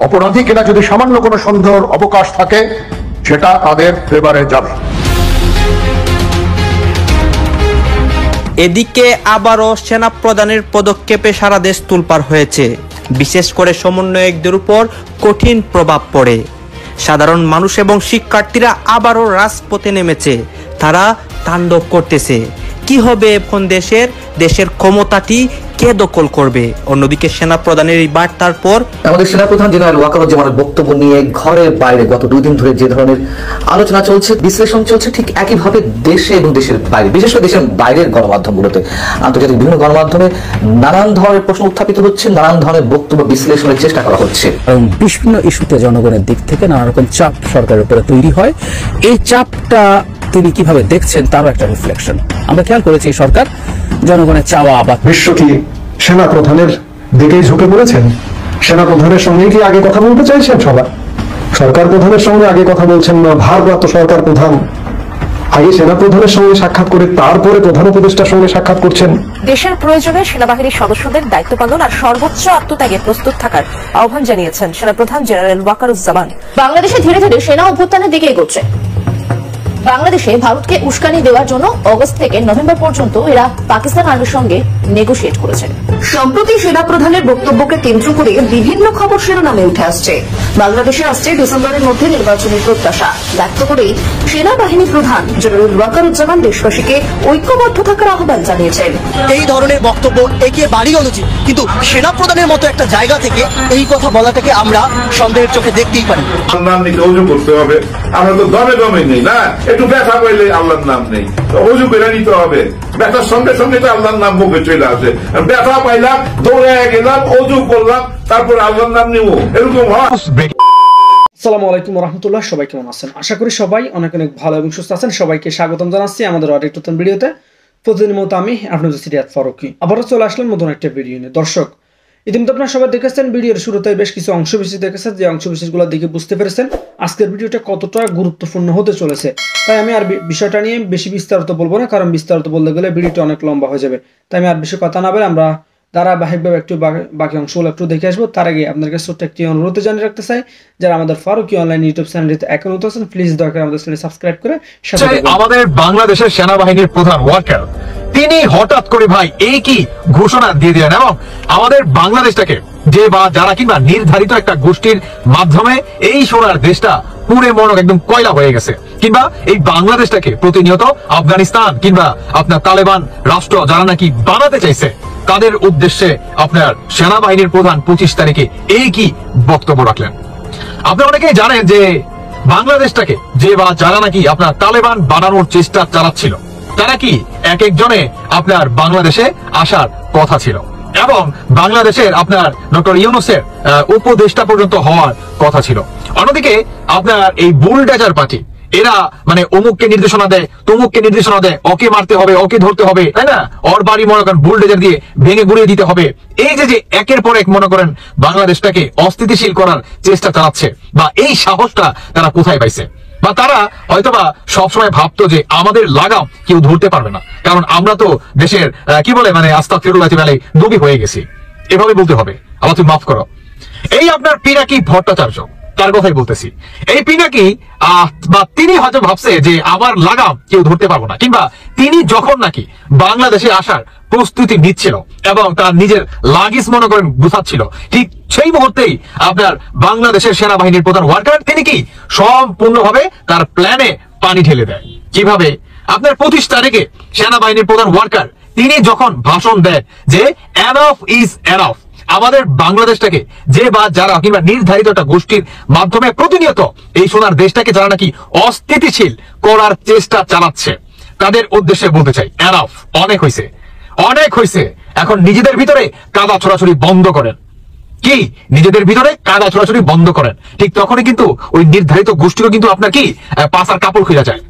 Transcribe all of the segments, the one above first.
অপরাধীকেরা যদি সামান্য কোনো সন্দেহের অবকাশ থাকে সেটা তাদের ফেভারে যাবে। এদিকে আবারও সেনা প্রধানের পদক্ষেপে সারা দেশ তোলপাড় হয়েছে। বিশেষ করে সমন্বয়কদের উপর কঠিন প্রভাব পড়ে। সাধারণ মানুষ এবং শিক্ষার্থীরা আবারও রাজপথে নেমেছে। তারা তাণ্ডব করতেছে। কি হবে এখন দেশের ক্ষমতাটি কে দখল করবে? অন্যদিকে সেনা প্রধানের এই বার্তার পর আমাদের সেনাপ্রধান জেনারেল ওয়াকারুজ্জামানের বক্তব্য নিয়ে ঘরে বাইরে গত 2 দিন ধরে যে ধরনের আলোচনা চলছে, বিশ্লেষণ চলছে, ঠিক একইভাবে দেশে এবং দেশের বাইরে, বিশেষ করে দেশের বাইরের গণমাধ্যমগুলোতে, আন্তর্জাতিক বিভিন্ন গণমাধ্যমে নানান ধরনের প্রশ্ন উত্থাপিত হচ্ছে, নানান ধরনের বক্তব্য বিশ্লেষণের চেষ্টা করা হচ্ছে এবং বিভিন্ন ইস্যুতে জনগণের দিক থেকে নানা রকম চাপ সরকারের উপরে তৈরি হয়। এই চাপটা তিনি কিভাবে দেখছেন তারও একটা রিফ্লেকশন আমরা খেয়াল করেছি। সরকার জনগণের চাওয়া বা বিশ্ব কি সেনা প্রধানের দিকেই ঝুঁকে পড়েছেন? সেনা প্রধানের সঙ্গে কি আগে কথা বলতে চাইছেন সবাই? সরকার প্রধানের সঙ্গে আগে কথা বলছেন না, ভারপ্রাপ্ত সরকার প্রধান আগে সেনা প্রধানের সঙ্গে সাক্ষাৎ করে তারপরে প্রধান উপদেষ্টার সঙ্গে সাক্ষাৎ করছেন। দেশের প্রয়োজনে সেনাবাহিনীর সদস্যদের দায়িত্ব পালন আর সর্বোচ্চ আত্মত্যাগে প্রস্তুত থাকার আহ্বান জানিয়েছেন সেনাপ্রধান জেনারেল ওয়াকারুজ্জামান। বাংলাদেশে ধীরে ধীরে সেনা অভ্যুত্থানের দিকে এগোচ্ছে। বাংলাদেশে ভারতকে উস্কানি দেওয়ার জন্য অগস্ট থেকে নভেম্বর পর্যন্ত এরা পাকিস্তান আর্মির সঙ্গে নেগোশিয়েট করেছে। সম্প্রতি সেনা প্রধানের বক্তব্যকে কেন্দ্র করে বিভিন্ন খবর শিরোনামে উঠে আসছে। বাংলাদেশে আসছে ডিসেম্বরের মধ্যে নির্বাচনের প্রত্যাশা ব্যক্ত করে সেনাবাহিনী প্রধান জেনারেল ওয়াকারুজ্জামান দেশবাসীকে ঐক্যবদ্ধ থাকার আহ্বান জানিয়েছেন। এই ধরনের বক্তব্য একেবারেই অনুচিত, কিন্তু সেনা প্রধানের মতো একটা জায়গা থেকে এই কথা বলাটাকে আমরা সন্দেহের চোখে দেখতেই পারি। নাম নিতে অজু করতে হবে, আমরা তো দমে দমে নেই না, একটু ব্যথা পাইলে আল্লাহর নাম নেই, অজু করে নিতে হবে। ব্যথার সঙ্গে সঙ্গে তো আল্লাহর নাম মুখে চলে আসে। ব্যথা পাইলাম, দৌড়ে গেলাম, অজু করলাম, তারপর আল্লাহর নাম নিব, এরকম হয়। আসসালামু আলাইকুম রহমতুল্লাহ। সবাই কেমন আছেন? আশা করি সবাই অনেক অনেক ভালো এবং সুস্থ আছেন। সবাইকে স্বাগতম জানাচ্ছি আমাদের আরেকটি নতুন ভিডিওতে। প্রতিদিনের মতো আমি আপনাদের সিরিয়াত ফারুকি আবারও চলে আসলাম নতুন একটা ভিডিও নিয়ে। দর্শক, ইতিমধ্যে আপনারা সবাই দেখেছেন ভিডিওর শুরুতে বেশ কিছু অংশ বিশেষ দেখেছেন, যে অংশ বিশেষগুলো দেখে বুঝতে পেরেছেন আজকের ভিডিওটা কতটা গুরুত্বপূর্ণ হতে চলেছে। তাই আমি আর বিষয়টা নিয়ে বেশি বিস্তারিত বলবো না, কারণ বিস্তারিত বলতে গেলে ভিডিওটা অনেক লম্বা হয়ে যাবে। তাই আমি আর বেশি কথা না বলে আমরা ধারাবাহিকভাবে একটু বাকি অংশগুলো একটু দেখে আসবো। তার আগে আপনাদের কাছে ছোট্ট একটি অনুরোধ জানিয়ে রাখতে চাই, যারা আমাদের ফারুকি অনলাইন ইউটিউব চ্যানেলটিতে এখন নতুন আছেন প্লিজ দয়া করে আমাদের চ্যানেল সাবস্ক্রাইব করে আমাদের বাংলাদেশের সেনাবাহিনীর প্রধান ওয়াকার তিনি হঠাৎ করে ভাই এই কি ঘোষণা দিয়ে দিলেন, এবং আমাদের বাংলাদেশটাকে যে বা যারা কিংবা নির্ধারিত একটা গোষ্ঠীর মাধ্যমে এই সোনার দেশটা পুরে মনক একদম কয়লা হয়ে গেছে, কিংবা এই বাংলাদেশটাকে প্রতিনিয়ত আফগানিস্তান কিংবা আপনার তালেবান রাষ্ট্র যারা নাকি বানাতে চাইছে তাদের উদ্দেশ্যে আপনার সেনাবাহিনীর প্রধান 25 তারিখে এই কি বক্তব্য রাখলেন। আপনারা অনেকেই জানেন যে বাংলাদেশটাকে যে বা যারা নাকি আপনার তালেবান বানানোর চেষ্টা চালাচ্ছিল তারা কি এক একজনে আপনার বাংলাদেশে আসার কথা ছিল, এবং বাংলাদেশের আপনার ডক্টর ইউনূসের উপদেষ্টা পর্যন্ত হওয়ার কথা ছিল। অন্যদিকে আপনার এই বুলডোজার পার্টি এরা মানে অমুককে নির্দেশনা দেয়, তমুককে নির্দেশনা দেয়, ওকে মারতে হবে, ওকে ধরতে হবে, তাই না, ওর বাড়ি মনে করেন বুলডোজার দিয়ে ভেঙে গুড়িয়ে দিতে হবে। এই যে একের পর এক মনে করেন বাংলাদেশটাকে অস্থিতিশীল করার চেষ্টা চালাচ্ছে, বা এই সাহসটা তারা কোথায় পাইছে? বা তারা হয়তোবা সবসময় ভাবতো যে আমাদের লাগাম কেউ ধরতে পারবে না, কারণ আমরা তো দেশের কি বলে মানে আস্তাগফিরুল্লাহ বেলায় নবী হয়ে গেছি, এভাবে বলতে হবে। আবার তুমি মাফ করো। এই আপনার পিনাকি ভট্টাচার্য তার কথাই বলতেছি। এই পিনাকি বা তিনি হয়তো ভাবছে যে আমার লাগাম কেউ ধরতে পারবো না, কিংবা তিনি যখন নাকি বাংলাদেশে আসার প্রস্তুতি নিচ্ছিল এবং তার নিজের লাগেজ মনে করেন গুছাচ্ছিল, ঠিক সেই মুহূর্তেই আপনার বাংলাদেশের সেনাবাহিনীর প্রধান ওয়াকার তিনি কি সম্পূর্ণভাবে তার প্ল্যানে পানি ঢেলে দেয়। কিভাবে? আপনার 25 তারিখে সেনাবাহিনীর প্রধান ওয়াকার তিনি যখন ভাষণ দেন যে এনাফ ইজ এনাফ, আমাদের বাংলাদেশটাকে যে বা যারা কিংবা নির্ধারিত একটা গোষ্ঠীর মাধ্যমে প্রতিনিয়ত এই সোনার দেশটাকে যারা নাকি অস্থিতিশীল করার চেষ্টা চালাচ্ছে তাদের উদ্দেশ্যে বলতে চাই এনাফ, অনেক হয়েছে, অনেক হয়েছে। এখন নিজেদের ভিতরে কাদা ছোড়াছুড়ি বন্ধ করেন। কি নিজেদের ভিতরে কাদা ছোড়াছুড়ি বন্ধ করেন, ঠিক তখনই কিন্তু ওই নির্ধারিত গোষ্ঠীও কিন্তু আপনার কি পাশার কাপড় খুলে যায়,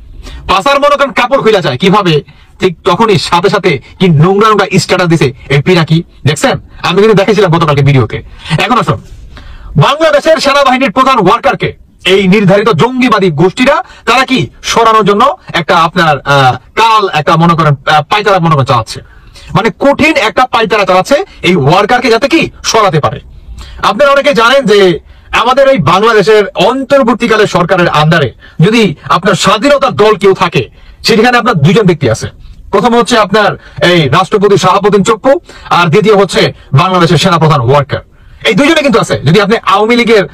পাশার মনে করেন কাপড় খুলে যায়। কিভাবে? ঠিক তখনই সাথে সাথে কি নোংরা নোংরা স্ট্যাটাস দিছে এই পিনাকি, দেখছেন? আমি কিন্তু দেখেছিলাম গতকালকে ভিডিওতে। এখন আসুন, বাংলাদেশের সেনাবাহিনীর প্রধান ওয়াকারকে এই নির্ধারিত জঙ্গিবাদী গোষ্ঠীরা তারা কি সরানোর জন্য একটা আপনার একটা মনে করেন পায়তারা মনে করেন চালাচ্ছে, মানে কঠিন একটা পায়তারা চালাচ্ছে এই ওয়াকারকে যাতে কি সরাতে পারে। আপনারা অনেকে জানেন যে আমাদের এই বাংলাদেশের অন্তর্বর্তীকালে সরকারের আন্ডারে যদি আপনার স্বাধীনতার দল কেউ থাকে, সেখানে আপনার দুজন ব্যক্তি আছে। প্রথম হচ্ছে আপনার এই রাষ্ট্রপতি শাহাবুদ্দিন চপ্পু, আর দ্বিতীয় হচ্ছে বাংলাদেশের সেনাপ্রধান ওয়াকার। এই দুইজনে কিন্তু আছে, যদি আপনি আওয়ামী লীগের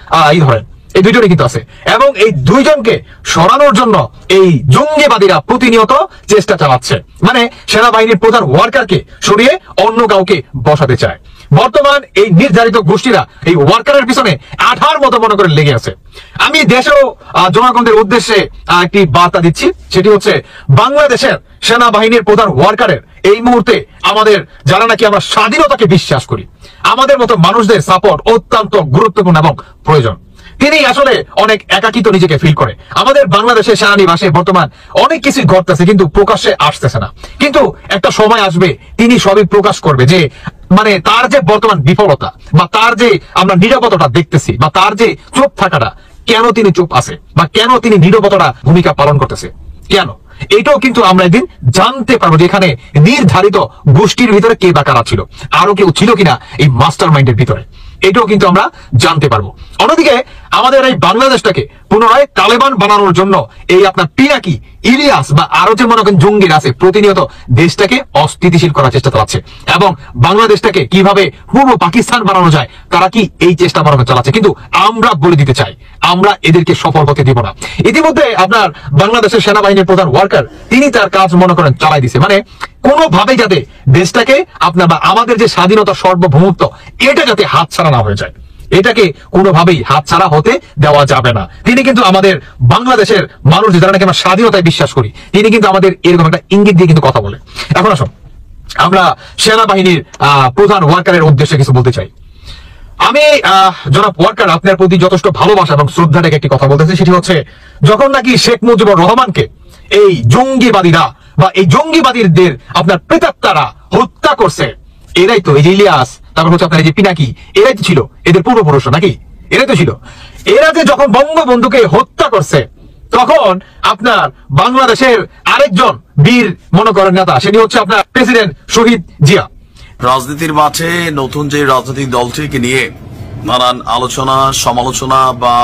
ধরেন, এই দুইজনে কিন্তু আছে। এবং এই দুইজনকে সরানোর জন্য এই জঙ্গিবাদীরা প্রতিনিয়ত চেষ্টা চালাচ্ছে, মানে সেনাবাহিনীর প্রধান ওয়াকারকে সরিয়ে অন্য কাউকে বসাতে চায়। বর্তমান এই নির্ধারিত গোষ্ঠীরা এই ওয়াকারের পিছনে আঠার মতো মনে করে লেগে আছে। আমি দেশেও জনগণদের উদ্দেশ্যে একটি বার্তা দিচ্ছি, সেটি হচ্ছে বাংলাদেশের সেনাবাহিনীর প্রধান ওয়াকারের এই মুহূর্তে আমাদের যারা নাকি আমরা স্বাধীনতাকে বিশ্বাস করি, আমাদের মতো মানুষদের সাপোর্ট অত্যন্ত গুরুত্বপূর্ণ এবং প্রয়োজন। তিনি আসলে অনেক একাকিত্ব নিজেকে ফিল করে। আমাদের বাংলাদেশের সেনানিবাসে বর্তমান অনেক কিছু ঘটতেছে, কিন্তু প্রকাশ্যে আসতেছে না। কিন্তু একটা সময় আসবে তিনি সবই প্রকাশ করবে, যে মানে তার যে বর্তমান বিফলতা বা তার যে আমরা নীরবতাটা দেখতেছি, বা তার যে চুপ থাকাটা, কেন তিনি চুপ আছে বা কেন তিনি নীরবতাটা ভূমিকা পালন করতেছে, কেন, এটাও কিন্তু আমরা একদিন জানতে পারবো যে এখানে নির্ধারিত গোষ্ঠীর ভিতরে কে বা কারা ছিল, আরো কেউ ছিল কিনা এই মাস্টার মাইন্ডের ভিতরে, এটাও কিন্তু আমরা জানতে পারবো। অন্যদিকে আমাদের এই বাংলাদেশটাকে পুনরায় তালেবান বানানোর জন্য এই আপনার পিনাকি, ইলিয়াস বা আরো যে মনে করেন জঙ্গিরা আছে, প্রতিনিয়ত দেশটাকে অস্থিতিশীল করার চেষ্টা চালাচ্ছে। এবং বাংলাদেশটাকে কিভাবে পূর্ব পাকিস্তান বানানো যায়, তারা কি এই চেষ্টা মনে করেন চালাচ্ছে। কিন্তু আমরা বলে দিতে চাই, আমরা এদেরকে সফল হতে দিব না। ইতিমধ্যে আপনার বাংলাদেশের সেনাবাহিনীর প্রধান ওয়াকার তিনি তার কাজ মনে করেন চালাই দিছে, মানে কোনোভাবে যাতে দেশটাকে আপনার বা আমাদের যে স্বাধীনতা সার্বভৌমত্ব, এটা যাতে হাতছাড়া না হয়ে যায়, এটাকে কোনোভাবেই হাতছাড়া হতে দেওয়া যাবে না। তিনি কিন্তু আমাদের বাংলাদেশের মানুষ যারা নাকি আমরা স্বাধীনতায় বিশ্বাস করি, তিনি কিন্তু আমাদের এরকম একটা ইঙ্গিত দিয়ে কিন্তু কথা বলে। এখন আসুন আমরা সেনাবাহিনীর প্রধান ওয়াকারের উদ্দেশ্যে কিছু বলতে চাই। আমি জনাব ওয়াকার, আপনার প্রতি যথেষ্ট ভালোবাসা এবং শ্রদ্ধা রেখে একটি কথা বলতেছি, সেটি হচ্ছে যখন নাকি শেখ মুজিবুর রহমানকে এই জঙ্গিবাদীরা বা এই জঙ্গিবাদীদের আপনার প্রেতাত্মারা হত্যা করছে, এরাই তো এই যে ইলিয়াস, তারপর হচ্ছে আপনার এই যে পিনাকি, এরাই তো ছিল এদের পূর্বপুরুষ নাকি, এরাই তো ছিল। এরা যে যখন বঙ্গবন্ধুকে হত্যা করছে, তখন আপনার বাংলাদেশের আরেকজন বীর মনে করেন নেতা, সেটি হচ্ছে আপনার প্রেসিডেন্ট শহীদ জিয়া। রাজনীতির মাঠে নতুন যে রাজনৈতিক দলটিকে নিয়ে নানান আলোচনা সমালোচনা বা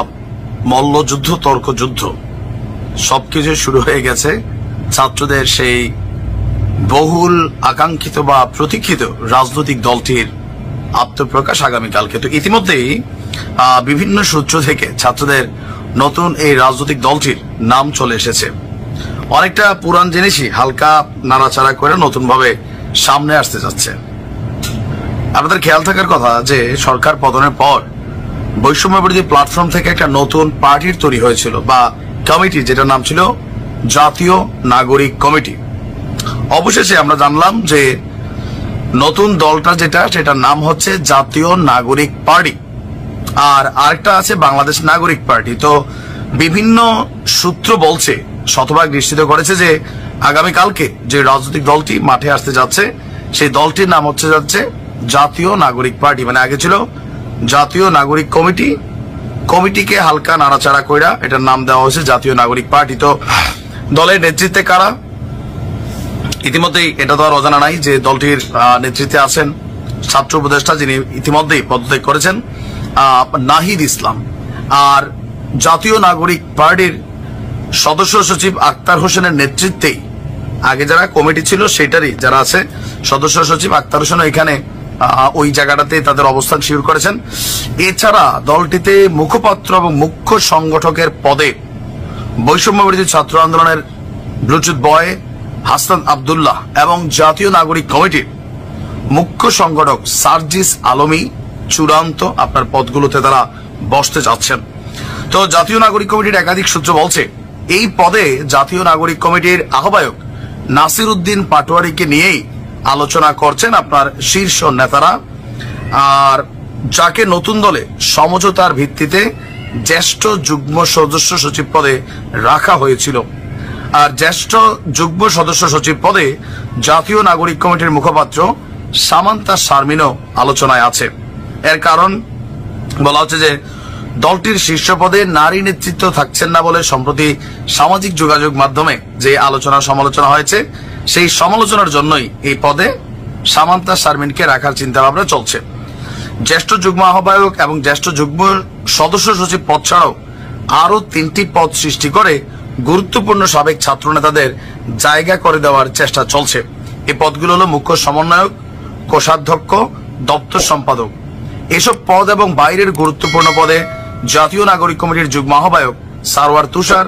মল্লযুদ্ধ, তর্কযুদ্ধ সবকিছু শুরু হয়ে গেছে ছাত্রদের সেই বহুল আকাঙ্ক্ষিত বা প্রতীক্ষিত রাজনৈতিক দলটির আত্মপ্রকাশ আগামীকালকে। তো ইতিমধ্যেই বিভিন্ন সূত্র থেকে ছাত্রদের নতুন এই রাজনৈতিক দলটির নাম চলে এসেছে। অনেকটা পুরান জিনিসই হালকা নাড়াচাড়া করে নতুন ভাবে সামনে আসতে যাচ্ছে। আপনাদের খেয়াল থাকার কথা যে সরকার পতনের পর বৈষম্য বিরোধী প্ল্যাটফর্ম থেকে একটা নতুন পার্টির তৈরি হয়েছিল বা কমিটি, যেটার নাম ছিল জাতীয় নাগরিক কমিটি। অবশেষে আমরা জানলাম যে নতুন দলটা সেটার নাম হচ্ছে জাতীয় নাগরিক পার্টি, আর আরেকটা আছে বাংলাদেশ নাগরিক পার্টি। তো বিভিন্ন সূত্র বলছে, শতভাগ নিশ্চিত করেছে যে আগামীকালকে যে রাজনৈতিক দলটি মাঠে আসতে যাচ্ছে, সেই দলটির নাম হচ্ছে জাতীয় নাগরিক পার্টি। মানে আগে ছিল জাতীয় নাগরিক কমিটি, কমিটিকে হালকা নাড়াচাড়া কইরা এটার নাম দেওয়া হয়েছে জাতীয় নাগরিক পার্টি। তো দলের নেতৃত্বে কারা, ইতিমধ্যেই এটা তো আর অজানা নাই যে দলটির নেতৃত্বে আছেন ছাত্র উপদেষ্টা, যিনি ইতিমধ্যেই পদত্যাগ করেছেন, নাহিদ ইসলাম। আর জাতীয় নাগরিক পার্টির সদস্য সচিব আক্তার হোসেনের নেতৃত্বেই আগে যারা কমিটি ছিল সেটারই যারা আছে সদস্য সচিব আক্তার হোসেন এখানে ওই জায়গাটাতে তাদের অবস্থান শিবির করেছেন। এছাড়া দলটিতে মুখপাত্র এবং মুখ্য সংগঠকের পদে বৈষম্য বিরোধী ছাত্র আন্দোলনের ব্লুটুথ বয় হাসান আব্দুল্লাহ এবং জাতীয় নাগরিক কমিটির মুখ্য সংগঠক সার্জিস আলমী চূড়ান্ত আপনার পদগুলোতে তারা বসতে যাচ্ছেন। তো জাতীয় নাগরিক কমিটির একাধিক সূত্র বলছে এই পদে জাতীয় নাগরিক কমিটির আহ্বায়ক নাসির উদ্দিন পাটোয়ারিকে নিয়েই আলোচনা করছেন আপনার শীর্ষ নেতারা, আর যাকে নতুন দলে সমঝোতার ভিত্তিতে জ্যেষ্ঠ যুগ্ম সদস্য সচিব পদে রাখা হয়েছিল। আর জ্যেষ্ঠ যুগ্ম সদস্য সচিব পদে জাতীয় নাগরিক কমিটির মুখপাত্র সামান্তা শারমিনও আলোচনায় আছে। এর কারণ বলা হচ্ছে যে দলটির শীর্ষ পদে নারী নেতৃত্ব থাকছেন না বলে সম্প্রতি সামাজিক যোগাযোগ মাধ্যমে যে আলোচনা সমালোচনা হয়েছে, সেই সমালোচনার জন্যই এই পদে সামান্তা শারমিনকে রাখার চিন্তা ভাবনা চলছে। জ্যেষ্ঠ যুগ্ম আহ্বায়ক এবং জ্যেষ্ঠ যুগ্ম সদস্য সচিব পদ ছাড়াও আরো 3টি পদ সৃষ্টি করে গুরুত্বপূর্ণ সাবেক ছাত্র নেতাদের জায়গা করে দেওয়ার চেষ্টা চলছে। এই পদগুলো হলো মুখ্য সমন্বয়ক, কোষাধ্যক্ষ, দপ্তর সম্পাদক। এসব পদ এবং বাইরের গুরুত্বপূর্ণ পদে জাতীয় নাগরিক কমিটির যুগ্ম আহ্বায়ক সারওয়ার তুষার,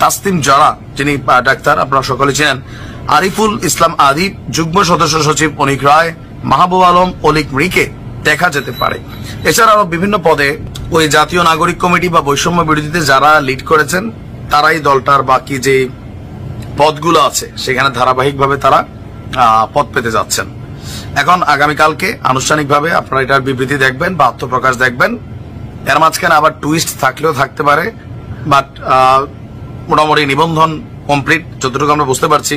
তাসলিম জারা যিনি ডাক্তার আপনারা সকলে চেনেন, আরিফুল ইসলাম আদিব, যুগ্ম সদস্য সচিব অনিক রায়, মাহবুব আলম, অলিক মৃকে দেখা যেতে পারে। এছাড়াও বিভিন্ন পদে ওই জাতীয় নাগরিক কমিটি বা বৈষম্য বিরোধীতে যারা লিড করেছেন তারাই দলটার বাকি যে পদগুলো আছে সেখানে ধারাবাহিকভাবে তারা পদ পেতে যাচ্ছেন। এখন আগামীকালকে আনুষ্ঠানিকভাবে আপনারা এটার বিবৃতি দেখবেন বা আত্মপ্রকাশ দেখবেন। এর মাঝখানে আবার টুইস্ট থাকলেও থাকতে পারে, বাট মোটামুটি নিবন্ধন কমপ্লিট যতটুকু আমরা বুঝতে পারছি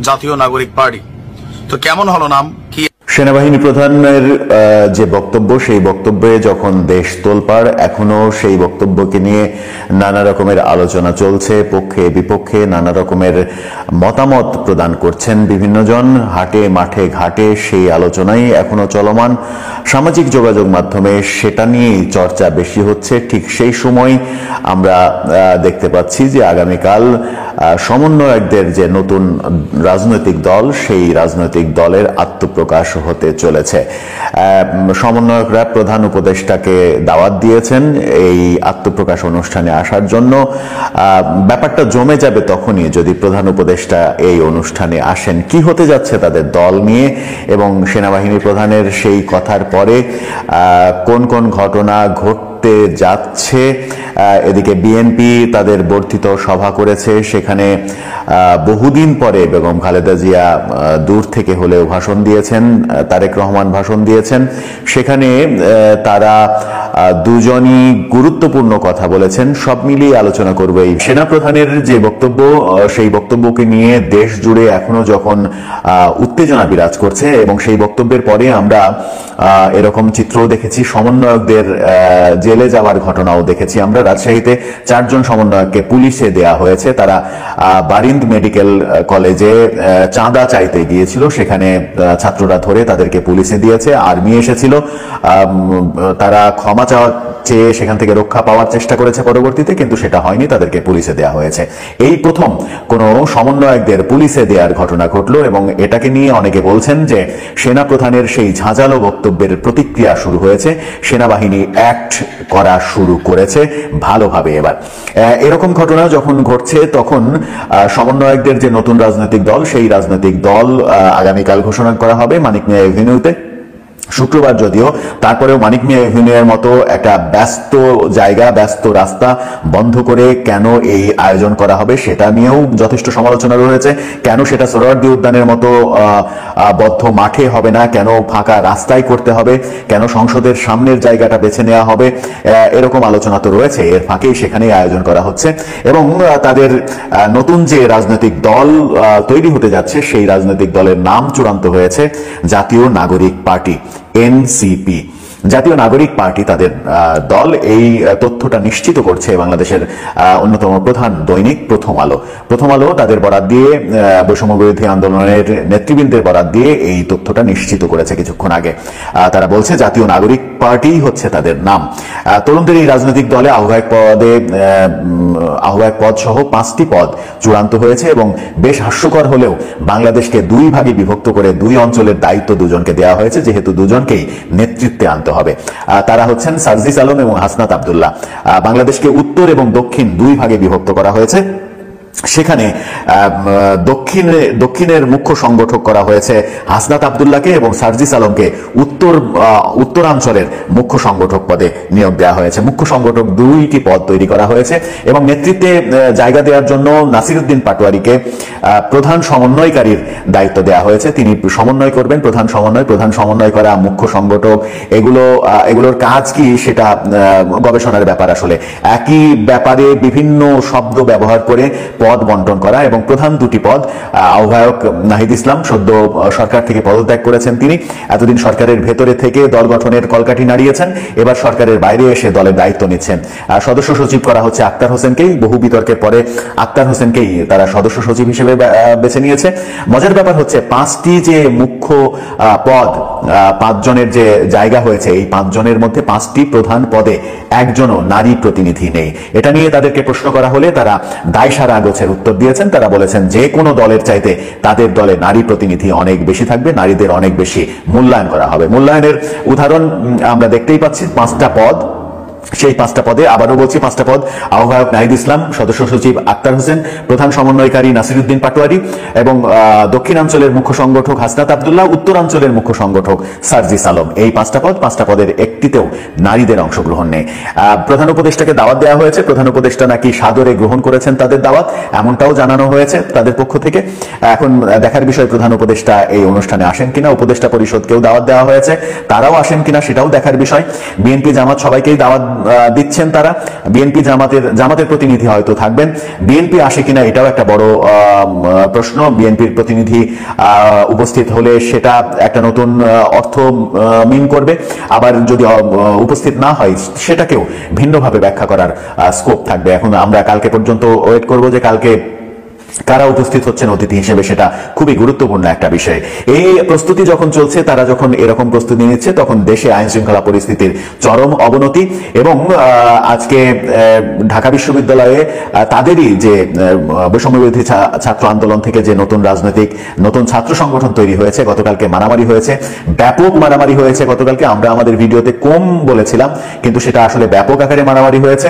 জাতীয় নাগরিক পার্টি। তো কেমন হলো নাম কি? সেনাবাহিনী প্রধানের যে বক্তব্য, সেই বক্তব্যে যখন দেশ তোলপাড়, এখনো সেই বক্তব্যকে নিয়ে নানা রকমের আলোচনা চলছে, পক্ষে বিপক্ষে নানা রকমের মতামত প্রদান করছেন বিভিন্ন জন, হাটে মাঠে ঘাটে সেই আলোচনাই এখনো চলমান। সামাজিক যোগাযোগ মাধ্যমে সেটা নিয়েই চর্চা বেশি হচ্ছে। ঠিক সেই সময় আমরা দেখতে পাচ্ছি যে আগামীকাল সমন্বয়কদের যে নতুন রাজনৈতিক দল, সেই রাজনৈতিক দলের আত্মপ্রকাশ হতে চলেছে। সমন্বয়করা প্রধান উপদেষ্টাকে দাওয়াত দিয়েছেন এই আত্মপ্রকাশ অনুষ্ঠানে আসার জন্য। ব্যাপারটা জমে যাবে তখনই যদি প্রধান উপদেষ্টা এই অনুষ্ঠানে আসেন। কি হতে যাচ্ছে তাদের দল নিয়ে এবং সেনাবাহিনী প্রধানের সেই কথার পরে কোন কোন ঘটনা ঘটতে যাচ্ছে। এদিকে বিএনপি তাদের বর্ধিত সভা করেছে, সেখানে বহুদিন পরে বেগম খালেদা জিয়া দূর থেকে হলেও ভাষণ দিয়েছেন, তারেক রহমান ভাষণ দিয়েছেন। সেখানে তারা দুজনই গুরুত্বপূর্ণ কথা বলেছেন। সব মিলিয়ে আলোচনা করবে এই সেনাপ্রধানের যে বক্তব্য, সেই বক্তব্যকে নিয়ে দেশ জুড়ে এখনো যখন উত্তেজনা বিরাজ করছে এবং সেই বক্তব্যের পরে আমরা এরকম চিত্রও দেখেছি, সমন্বয়কদের জেলে যাওয়ার ঘটনাও দেখেছি আমরা। রাজশাহীতে 4 জন সমন্বয়ককে পুলিশে দেয়া হয়েছে। তারা বারিন্দ মেডিকেল কলেজে চাঁদা চাইতে গিয়েছিল, সেখানে ছাত্ররা ধরে তাদেরকে পুলিশে দিয়েছে। আর্মি এসেছিল, তারা ক্ষমা চাওয়া চেয়ে সেখান থেকে রক্ষা পাওয়ার চেষ্টা করেছে পরবর্তীতে, কিন্তু সেটা হয়নি, তাদেরকে পুলিশে দেয়া হয়েছে। এই প্রথম কোন সমন্বয়কদের পুলিশে দেওয়ার ঘটনা ঘটলো এবং এটাকে নিয়ে অনেকে বলছেন যে সেনাপ্রধানের সেই ঝাঁঝালো বক্তব্যের প্রতিক্রিয়া শুরু হয়েছে, সেনাবাহিনী অ্যাক্ট করা শুরু করেছে ভালোভাবে। এবার এরকম ঘটনা যখন ঘটছে তখন সমন্বয়কদের যে নতুন রাজনৈতিক দল, সেই রাজনৈতিক দল আগামীকাল ঘোষণা করা হবে মানিক মিয়া এভিনিউতে। শুক্রবার যদিও, তারপরেও মানিক মিয়া এভিনিউয়ের মতো একটা ব্যস্ত জায়গা, ব্যস্ত রাস্তা বন্ধ করে কেন এই আয়োজন করা হবে সেটা নিয়েও যথেষ্ট সমালোচনা রয়েছে। কেন সেটা সোহরাওয়ার্দী উদ্যানের মতো বদ্ধ মাঠে হবে না, কেন ফাঁকা রাস্তায় করতে হবে, কেন সংসদের সামনের জায়গাটা বেছে নেওয়া হবে, এরকম আলোচনা তো রয়েছে। এর ফাঁকেই সেখানেই আয়োজন করা হচ্ছে এবং তাদের নতুন যে রাজনৈতিক দল তৈরি হতে যাচ্ছে, সেই রাজনৈতিক দলের নাম চূড়ান্ত হয়েছে জাতীয় নাগরিক পার্টি, এনসিপি। জাতীয় নাগরিক পার্টি তাদের দল, এই তথ্যটা নিশ্চিত করছে বাংলাদেশের অন্যতম প্রধান দৈনিক প্রথম আলো। প্রথম আলো তাদের বরাত দিয়ে, বৈষম্য বিরোধী আন্দোলনের নেতৃবৃন্দের বরাত দিয়ে এই তথ্যটা নিশ্চিত করেছে কিছুক্ষণ আগে। তারা বলছে জাতীয় নাগরিক পার্টি হচ্ছে তাদের নাম। তরুণদের এই রাজনৈতিক দলে আহ্বায়ক পদ সহ 5টি পদ চূড়ান্ত হয়েছে এবং বেশ হাস্যকর হলেও বাংলাদেশকে 2 ভাগে বিভক্ত করে 2 অঞ্চলের দায়িত্ব দুজনকে দেওয়া হয়েছে, যেহেতু দুজনকেই নেতৃত্বে আনতে হবে। তারা হচ্ছেন সার্জিস আলম এবং হাসনাত আব্দুল্লাহ। বাংলাদেশকে উত্তর এবং দক্ষিণ 2 ভাগে বিভক্ত করা হয়েছে। সেখানে দক্ষিণের মুখ্য সংগঠক করা হয়েছে হাসনাত আব্দুল্লাহকে এবং সার্জিস আলমকে উত্তরাঞ্চলের মুখ্য সংগঠক পদে নিয়োগ দেওয়া হয়েছে। মুখ্য সংগঠক 2টি পদ তৈরি করা হয়েছে এবং নেতৃত্বে জায়গা দেওয়ার জন্য নাসিরউদ্দিন পাটোয়ারিকে প্রধান সমন্বয়কারীর দায়িত্ব দেওয়া হয়েছে। তিনি সমন্বয় করবেন, প্রধান সমন্বয় করা, মুখ্য সংগঠক, এগুলোর কাজ কি সেটা গবেষণার ব্যাপার। আসলে একই ব্যাপারে বিভিন্ন শব্দ ব্যবহার করে পদ বন্টন করা এবং প্রধান দুটি পদ আহ্বায়ক নাহিদ ইসলাম সদ্য সরকার থেকে পদত্যাগ করেছেন। তিনি এতদিন সরকারের ভেতরে থেকে দল গঠনের কলকাঠি নাড়িয়েছেন, এবার সরকারের বাইরে এসে দলের দায়িত্ব নিচ্ছেন। সদস্য সচিব করা হচ্ছে আক্তার হোসেনকেই, বহু বিতর্কের পরে আক্তার হোসেনকেই তারা সদস্য সচিব হিসেবে বেছে নিয়েছে। মজার ব্যাপার হচ্ছে 5টি যে মুখ্য পদ, 5 জনের যে জায়গা হয়েছে, এই 5 জনের মধ্যে 5টি প্রধান পদে একজনও নারী প্রতিনিধি নেই। এটা নিয়ে তাদেরকে প্রশ্ন করা হলে তারা দায়সারা গোছের উত্তর দিয়েছেন। তারা বলেছেন যে কোনো দলের চাইতে তাদের দলে নারী প্রতিনিধি অনেক বেশি থাকবে, নারীদের অনেক বেশি মূল্যায়ন করা হবে। মূল্যায়নের উদাহরণ আমরা দেখতেই পাচ্ছি। 5টা পদ, সেই 5টা পদে আবারও বলছি 5টা পদ, আহ্বায়ক নাহিদ ইসলাম, সদস্য সচিব আক্তার হোসেন, প্রধান সমন্বয়কারী নাসিরউদ্দিন পাটোয়ারি এবং দক্ষিণাঞ্চলের মুখ্য সংগঠক হাসনাত আব্দুল্লাহ, উত্তরাঞ্চলের মুখ্য সংগঠক সার্জিস আলম। এই 5টা পদ, 5টা পদের একটিতেও নারীদের অংশগ্রহণ নেই। প্রধান উপদেষ্টাকে দাওয়াত দেওয়া হয়েছে, প্রধান উপদেষ্টা নাকি সাদরে গ্রহণ করেছেন তাদের দাওয়াত, এমনটাও জানানো হয়েছে তাদের পক্ষ থেকে। এখন দেখার বিষয় প্রধান উপদেষ্টা এই অনুষ্ঠানে আসেন কিনা, উপদেষ্টা পরিষদকেও দাওয়াত দেওয়া হয়েছে, তারাও আসেন কিনা সেটাও দেখার বিষয়। বিএনপি জামাত সবাইকেই দাওয়াত দিচ্ছেন তারা, বিএনপি জামাতের প্রতিনিধি হয়তো থাকবেন, বিএনপি আসে কিনা এটাও একটা বড় প্রশ্ন। বিএনপির প্রতিনিধি উপস্থিত হলে সেটা একটা নতুন অর্থ মিন করবে, আবার যদি উপস্থিত না হয় সেটাকেও ভিন্নভাবে ব্যাখ্যা করার স্কোপ থাকবে। এখন আমরা কালকে পর্যন্ত ওয়েট করব যে কালকে কারা উপস্থিত হচ্ছেন অতিথি হিসেবে, সেটা খুবই গুরুত্বপূর্ণ একটা বিষয়। এই প্রস্তুতি যখন চলছে, তারা যখন এরকম প্রস্তুতি নিচ্ছে, তখন দেশে আইন শৃঙ্খলা পরিস্থিতির চরম অবনতি এবং আজকে ঢাকা বিশ্ববিদ্যালয়ে তাদেরই যে বৈষম্যবিরোধী ছাত্র আন্দোলন থেকে যে নতুন ছাত্র সংগঠন তৈরি হয়েছে, গতকালকে মারামারি হয়েছে, ব্যাপক মারামারি হয়েছে গতকালকে। আমরা আমাদের ভিডিওতে কম বলেছিলাম, কিন্তু সেটা আসলে ব্যাপক আকারে মারামারি হয়েছে,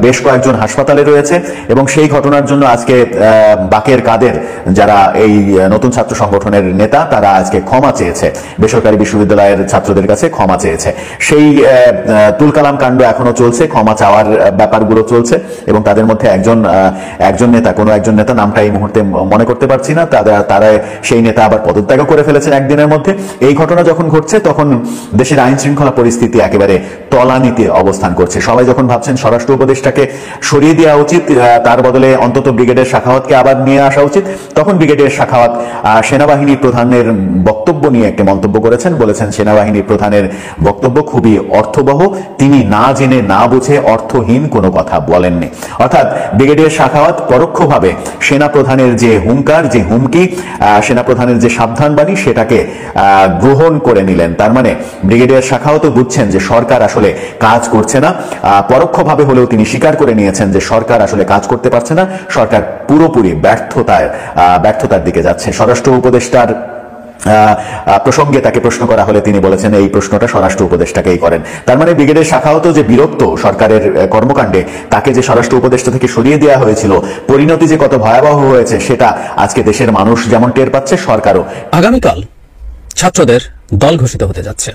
বেশ কয়েকজন হাসপাতালে রয়েছে এবং সেই ঘটনার জন্য আজকে বাকের কাদের, যারা এই নতুন ছাত্র সংগঠনের নেতা, তারা আজকে ক্ষমা চেয়েছে, বেসরকারি বিশ্ববিদ্যালয়ের ছাত্রদের কাছে ক্ষমা চেয়েছে। সেই তুলকালাম কাণ্ড এখনো চলছে, ক্ষমা চাওয়ার ব্যাপারগুলো চলছে এবং তাদের মধ্যে একজন নেতা, কোনো একজন নেতা, নামটা এই মুহূর্তে মনে করতে পারছি না, তারা সেই নেতা আবার পদত্যাগ করে ফেলেছেন একদিনের মধ্যে। এই ঘটনা যখন ঘটছে তখন দেশের আইন শৃঙ্খলা পরিস্থিতি একেবারে তলানিতে অবস্থান করছে। সবাই যখন ভাবছেন স্বরাষ্ট্র উপদেষ্টাকে সরিয়ে দেওয়া উচিত, তার বদলে অন্তত ব্রিগেডের শাখাওয়াতকে আবার নিয়ে আসা উচিত, তখন ব্রিগেডের শাখাওয়াত সেনাবাহিনী প্রধানের বক্তব্য নিয়ে একটি মন্তব্য করেছেন। বলেছেন সেনাবাহিনী প্রধানের বক্তব্য খুবই অর্থবহ, তিনি না জেনে না বুঝে অর্থহীন কোনো কথা বলেননি। অর্থাৎ ব্রিগেডের শাখাওয়াত পরোক্ষভাবে সেনা প্রধানের যে হুঙ্কার, যে হুমকি, সেনা প্রধানের যে সাবধানবাণী, সেটাকে গ্রহণ করে নিলেন। তার মানে ব্রিগেডিয়ার শাখাওয়াতও বুঝছেন যে সরকার আসলে কাজ করছে না, পরোক্ষভাবে হলেও তিনি স্বীকার করে নিয়েছেন যে সরকার আসলে কাজ করতে পারছে না, সরকার পুরোপুরি ব্যর্থতার দিকে যাচ্ছে। স্বরাষ্ট্র উপদেষ্টার প্রসঙ্গে তাকে প্রশ্ন করা হলে তিনি বলেছেন এই প্রশ্নটা স্বরাষ্ট্র উপদেষ্টাকেই করেন। তার মানে ব্রিগেডের শাখাওয়াত যে বিরক্ত সরকারের কর্মকাণ্ডে, তাকে যে স্বরাষ্ট্র উপদেষ্টা থেকে সরিয়ে দেওয়া হয়েছিল, পরিণতি যে কত ভয়াবহ হয়েছে সেটা আজকে দেশের মানুষ যেমন টের পাচ্ছে, সরকারও। আগামীকাল ছাত্রদের দল ঘোষিত হতে যাচ্ছে।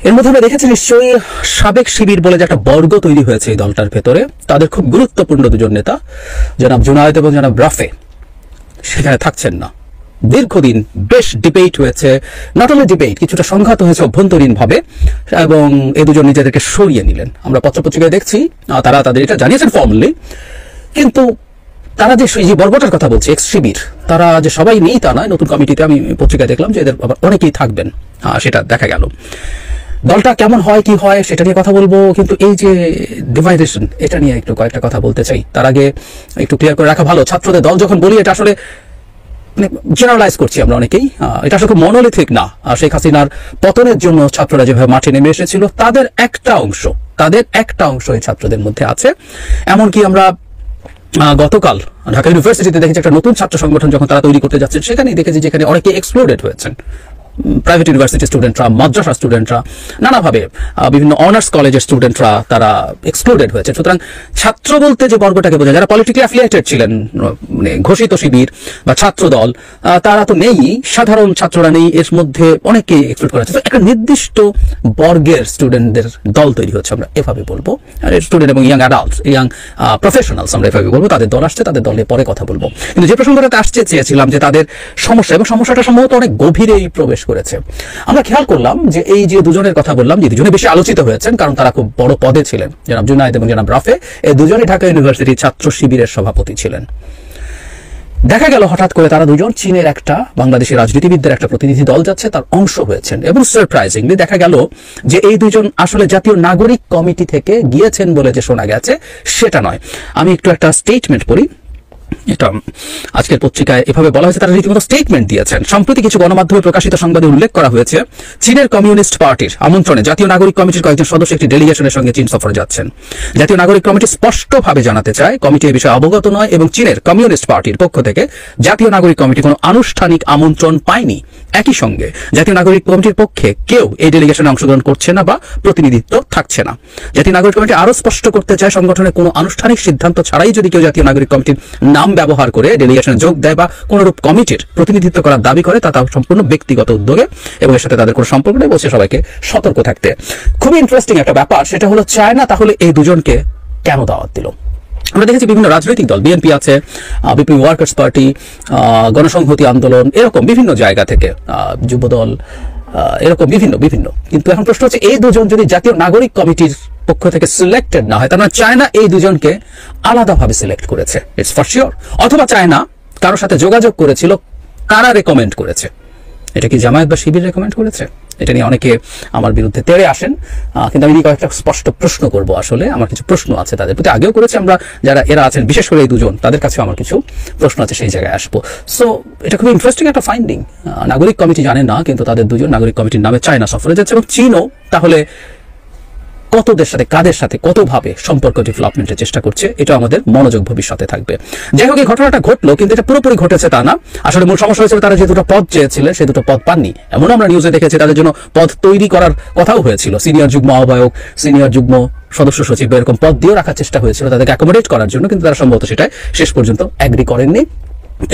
এর মধ্যে আমরা দেখেছি নিশ্চয়ই সাবেক শিবির বলে যে একটা বর্গ তৈরি হয়েছে এই দলটার ভেতরে, তাদের খুব গুরুত্বপূর্ণ দুজন নেতা, জনাব জুনায়েদ এবং জনাব রাফে, সেখানে থাকছেন না। দীর্ঘদিন বেশ ডিবেট হয়েছে, নট অনলি ডিবেট, কিছুটা সংঘাত হয়েছে অভ্যন্তরীণ ভাবে এবং এই দুজন নিজেদেরকে সরিয়ে নিলেন। আমরা পত্রপত্রিকায় দেখছি তারা তাদের এটা জানিয়েছেন ফর্মালি, কিন্তু তারা যে বর্গটার কথা বলছে এক্স শিবির, তারা যে সবাই নেই তা নয়। নতুন কমিটিতে আমি পত্রিকায় দেখলাম যে এদের আবার অনেকেই থাকবেন, সেটা দেখা গেল। দলটা কেমন হয় কি হয় সেটা নিয়ে কথা বলবো, কিন্তু এই যে ডিভাইডেশন, এটা নিয়ে একটু কয়েকটা কথা বলতে চাই। তার আগে একটু ক্লিয়ার করে রাখা ভালো, ছাত্রদের দল যখন বলি এটা আসলে জেনারেলাইজ করছি আমরা অনেকেই, এটা আসলে মনোলিথিক না। শেখ হাসিনার পতনের জন্য ছাত্ররা যেভাবে মাঠে নেমে এসেছিল, তাদের একটা অংশ এই ছাত্রদের মধ্যে আছে। এমনকি আমরা গতকাল ঢাকা ইউনিভার্সিটিতে দেখেছি একটা নতুন ছাত্র সংগঠন যখন তারা তৈরি করতে যাচ্ছেন, সেখানেই দেখেছি যেখানে অনেকে এক্সপ্লোডেড হয়েছেন। প্রাইভেট ইউনিভার্সিটির স্টুডেন্টরা, মাদ্রাসা স্টুডেন্টরা, নানাভাবে বিভিন্ন অনার্স কলেজের স্টুডেন্টরা তারা এক্সক্লুডেড হয়েছে। সুতরাং ছাত্র বলতে যে বর্গটাকে বোঝায়, যারা পলিটিক্যালি অ্যাফিলিয়েটেড ছিলেন, মানে ঘোষিত শিবির বা ছাত্র দল, তারা তো নেই, সাধারণ ছাত্ররা নেই, এর মধ্যে অনেকেই এক্সক্লুড করা হচ্ছে। একটা নির্দিষ্ট বর্গের স্টুডেন্টদের দল তৈরি হচ্ছে, আমরা এভাবে বলবো। আর স্টুডেন্ট এবং ইয়াং অ্যাডাল্টস, ইয়াং প্রফেশনালস আমরা এভাবে বলবো। তাদের দল আসছে, তাদের দলে পরে কথা বলবো। কিন্তু যে প্রসঙ্গটাতে আসতে চেয়েছিলাম যে তাদের সমস্যা, এবং সমস্যাটা সম্ভবত অনেক গভীরেই প্রবেশ করেছে। আমরা খেয়াল করলাম যে এই যে দুজনের কথা বললাম, যে দুজনে বেশি আলোচিত হয়েছেন কারণ তারা খুব বড় পদে ছিলেন, জনাব জুনায়েদ এবং জনাব রাফে, এই দুজনই ঢাকা ইউনিভার্সিটির ছাত্র শিবিরের সভাপতি ছিলেন। দেখা গেল হঠাৎ করে তারা দুজন চীনের একটা বাংলাদেশি রাজনীতিবিদদের একটা প্রতিনিধি দল যাচ্ছে তার অংশ হয়েছেন, এবং সারপ্রাইজিংলি দেখা গেল যে এই দুজন আসলে জাতীয় নাগরিক কমিটি থেকে গিয়েছেন বলে যে শোনা গেছে সেটা নয়। আমি একটু একটা স্টেটমেন্ট পড়ি, এটা আজকের পত্রিকায় এভাবে বলা হয়েছে, তারা রীতিমতো স্টেটমেন্ট দিয়েছেন। সম্প্রতি কিছু গণমাধ্যমে প্রকাশিত সংবাদে উল্লেখ করা হয়েছে, চীনের কমিউনিস্ট পার্টির আমন্ত্রণে জাতীয় নাগরিক কমিটির কয়েকজন সদস্য একটি ডেলিগেশনের সঙ্গে চীন সফরে যাচ্ছেন। জাতীয় নাগরিক কমিটি স্পষ্টভাবে জানাতে চায় কমিটি এই বিষয়ে অবগত নয় এবং চীনের কমিউনিস্ট পার্টির পক্ষ থেকে জাতীয় নাগরিক কমিটি কোনো আনুষ্ঠানিক আমন্ত্রণ পায়নি। একই সঙ্গে জাতীয় নাগরিক কমিটির পক্ষে কেউ এই ডেলিগেশনে অংশগ্রহণ করছে না বা প্রতিনিধিত্ব থাকছে না। জাতীয় নাগরিক কমিটি আরো স্পষ্ট করতে চায়, সংগঠনের কোনো আনুষ্ঠানিক সিদ্ধান্ত ছাড়াই যদি কেউ জাতীয় নাগরিক কমিটির নাম ব্যবহার করে ডেলিগেশনে যোগ দেয় বা কোনরূপ কমিটির প্রতিনিধিত্ব করার দাবি করে তা সম্পূর্ণ ব্যক্তিগত উদ্যোগে এবং এর সাথে তাদের কোনো সম্পর্ক নেই, বলছে সবাইকে সতর্ক থাকতে। খুবই ইন্টারেস্টিং একটা ব্যাপার, সেটা হলো চায়না তাহলে এই দুজনকে কেন দাওয়াত দিল? আমরা দেখেছি বিভিন্ন রাজনৈতিক দল, বিএনপি আছে, বিপিপি ওয়ার্কার্স পার্টি, গণসংহতি আন্দোলন, এরকম বিভিন্ন জায়গা থেকে, যুবদল, এরকম বিভিন্ন বিভিন্ন। কিন্তু এখন প্রশ্ন হচ্ছে, এই দুজন যদি জাতীয় নাগরিক কমিটির পক্ষ থেকে সিলেক্টেড না হয়, তার মানে চায়না এই দুজনকে আলাদাভাবে সিলেক্ট করেছে, ইটস ফর শিওর। অথবা চায়না কারোর সাথে যোগাযোগ করেছিল, কারা রেকমেন্ড করেছে? এটা কি জামায়াত বা শিবির রেকমেন্ড করেছে? এটা নিয়ে অনেকে আমার বিরুদ্ধে তেড়ে আসেন, কিন্তু আমি কয়েকটা স্পষ্ট প্রশ্ন করব। আসলে আমার কিছু প্রশ্ন আছে তাদের প্রতি, আগেও করেছি আমরা, যারা এরা আছেন বিশেষ করে এই দুজন, তাদের কাছেও আমার কিছু প্রশ্ন আছে, সেই জায়গায় আসবো। সো এটা খুবই ইন্টারেস্টিং একটা ফাইন্ডিং। নাগরিক কমিটি জানে না, কিন্তু তাদের দুজন নাগরিক কমিটির নামে চায়না সফরে যাচ্ছে, এবং চীনও তাহলে কতদের সাথে, কাদের সাথে, কতভাবে সম্পর্ক ডেভেলপমেন্টের চেষ্টা করছে, এটা আমাদের মনোযোগ ভবিষ্যতে থাকবে। যাই হোক, এই ঘটনাটা ঘটলো, কিন্তু এটা পুরোপুরি ঘটেছে তা না। আসলে মূল সমস্যা হয়েছিল তারা যে দুটো পদ চেয়েছিলেন সে দুটো পদ পাননি। এমন আমরা নিউজে দেখেছি তাদের জন্য পদ তৈরি করার কথাও হয়েছিল, সিনিয়র যুগ্ম আহ্বায়ক, সিনিয়র যুগ্ম সদস্য সচিব, এরকম পদ দিয়েও রাখার চেষ্টা হয়েছিল তাদেরকে অ্যাকোমোডেট করার জন্য, কিন্তু তারা সম্ভবত সেটাই শেষ পর্যন্ত এগ্রি করেননি